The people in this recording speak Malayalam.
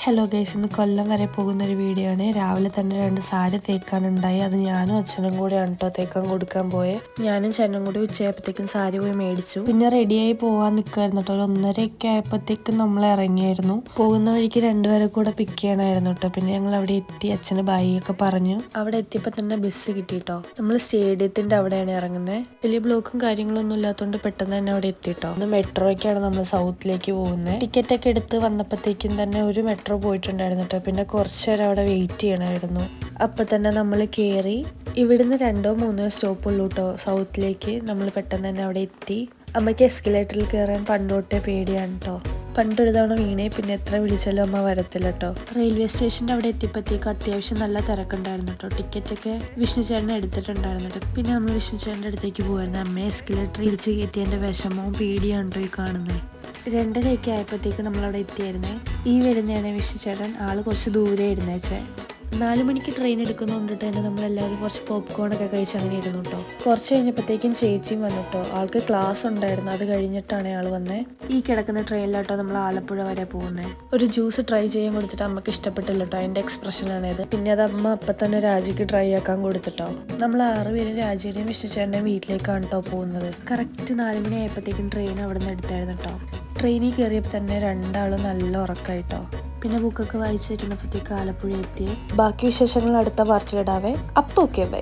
ഹലോ ഗൈസ്, ഇന്ന് കൊല്ലം വരെ പോകുന്നൊരു വീഡിയോ ആണ്. രാവിലെ തന്നെ 2 സാരി തേക്കാനുണ്ടായി. അത് ഞാനും അച്ഛനും കൂടെയാണ് കേട്ടോ തേക്കാൻ കൊടുക്കാൻ പോയെ. ഞാനും ചേട്ടനും കൂടി ഉച്ചയായപ്പോഴത്തേക്കും സാരി പോയി മേടിച്ചു. പിന്നെ റെഡിയായി പോവാൻ നിൽക്കായിരുന്നു കേട്ടോ. 1:30 ആയപ്പോഴത്തേക്കും നമ്മൾ ഇറങ്ങിയായിരുന്നു. പോകുന്ന വഴിക്ക് 2 പേരെ കൂടെ പിക്ക് ചെയ്യണമായിരുന്നു കേട്ടോ. പിന്നെ ഞങ്ങൾ അവിടെ എത്തി. അച്ഛന് ബൈ ഒക്കെ പറഞ്ഞു. അവിടെ എത്തിയപ്പോൾ തന്നെ ബസ് കിട്ടി കേട്ടോ. നമ്മൾ സ്റ്റേഡിയത്തിന്റെ അവിടെയാണ് ഇറങ്ങുന്നത്. വലിയ ബ്ലോക്കും കാര്യങ്ങളൊന്നും ഇല്ലാത്തതുകൊണ്ട് പെട്ടെന്ന് തന്നെ അവിടെ എത്തി കേട്ടോ. ഇന്ന് മെട്രോയ്ക്കാണ് നമ്മൾ സൗത്തിലേക്ക് പോകുന്നത്. ടിക്കറ്റ് ഒക്കെ എടുത്ത് വന്നപ്പോഴത്തേക്കും തന്നെ ഒരു മെട്രോ പോയിട്ടുണ്ടായിരുന്നു കേട്ടോ. പിന്നെ കുറച്ച് നേരം അവിടെ വെയിറ്റ് ചെയ്യണമായിരുന്നു. അപ്പം തന്നെ നമ്മൾ കയറി. ഇവിടുന്ന് 2-3 സ്റ്റോപ്പുള്ളൂ കേട്ടോ സൗത്തിലേക്ക്. നമ്മൾ പെട്ടെന്ന് തന്നെ അവിടെ എത്തി. അമ്മയ്ക്ക് എസ്കലേറ്ററിൽ കയറാൻ പണ്ടോട്ടേ പേടിയാണ് കേട്ടോ. പണ്ടൊരു തവണ വീണേ പിന്നെ എത്ര വിളിച്ചാലും അമ്മ വരത്തില്ല കേട്ടോ. റെയിൽവേ സ്റ്റേഷൻ്റെ അവിടെ എത്തിയപ്പോഴത്തേക്കും അത്യാവശ്യം നല്ല തിരക്കുണ്ടായിരുന്നു കേട്ടോ. ടിക്കറ്റൊക്കെ വിഷ്ണു ചേട്ടൻ എടുത്തിട്ടുണ്ടായിരുന്നു കേട്ടോ. പിന്നെ നമ്മൾ വിഷ്ണു ചേട്ടൻ്റെ അടുത്തേക്ക് പോകുമായിരുന്നു. അമ്മയെ എസ്കലേറ്ററിൽ ഇടിച്ച് കയറ്റിയതിൻ്റെ വിഷമവും പേടിയാണ് കേട്ടോ ഈ കാണുന്നത്. 2:30 ആയപ്പോഴത്തേക്ക് നമ്മളവിടെ എത്തിയായിരുന്നേ. ഈ വരുന്നതാണ് വിഷ്ണു ചേട്ടൻ. ആള് കുറച്ച് ദൂരെ ഇരുന്നേച്ചേ. 4 മണിക്ക് ട്രെയിൻ എടുക്കുന്നതുകൊണ്ടിട്ട് തന്നെ നമ്മളെല്ലാവരും കുറച്ച് പോപ്കോണൊക്കെ കഴിച്ച് അങ്ങനെ ഇരുന്നു കേട്ടോ. കുറച്ച് കഴിഞ്ഞപ്പോഴത്തേക്കും ചേച്ചിയും വന്നു കേട്ടോ. ആൾക്ക് ക്ലാസ് ഉണ്ടായിരുന്നു. അത് കഴിഞ്ഞിട്ടാണ് ആൾ വന്നത്. ഈ കിടക്കുന്ന ട്രെയിനിലാട്ടോ നമ്മൾ ആലപ്പുഴ വരെ പോകുന്നത്. ഒരു ജ്യൂസ് ട്രൈ ചെയ്യാൻ കൊടുത്തിട്ട് അമ്മക്ക് ഇഷ്ടപ്പെട്ടില്ല കേട്ടോ. അതിൻ്റെ എക്സ്പ്രഷനാണിത്. പിന്നെ അത് അമ്മ അപ്പം തന്നെ രാജിക്ക് ട്രൈ ആക്കാൻ കൊടുത്തിട്ടോ. നമ്മൾ 6 പേരും രാജിയുടെയും വിഷ്ണു ചേട്ടൻ്റെയും വീട്ടിലേക്കാണ് കേട്ടോ പോകുന്നത്. കറക്റ്റ് 4 മണി ആയപ്പോഴത്തേക്കും ട്രെയിൻ അവിടെ നിന്ന് എടുത്തായിരുന്നു കേട്ടോ. ട്രെയിനിൽ കയറിയപ്പോൾ തന്നെ 2 ആളും നല്ല ഉറക്കമായിട്ടോ. പിന്നെ ബുക്കൊക്കെ വായിച്ചിരുന്നപ്പോഴത്തേക്ക് ആലപ്പുഴ എത്തി. ബാക്കി വിശേഷങ്ങൾ അടുത്ത പാർട്ടിലിടാവേ. അപ്പോൾ ഓക്കെ ബൈ.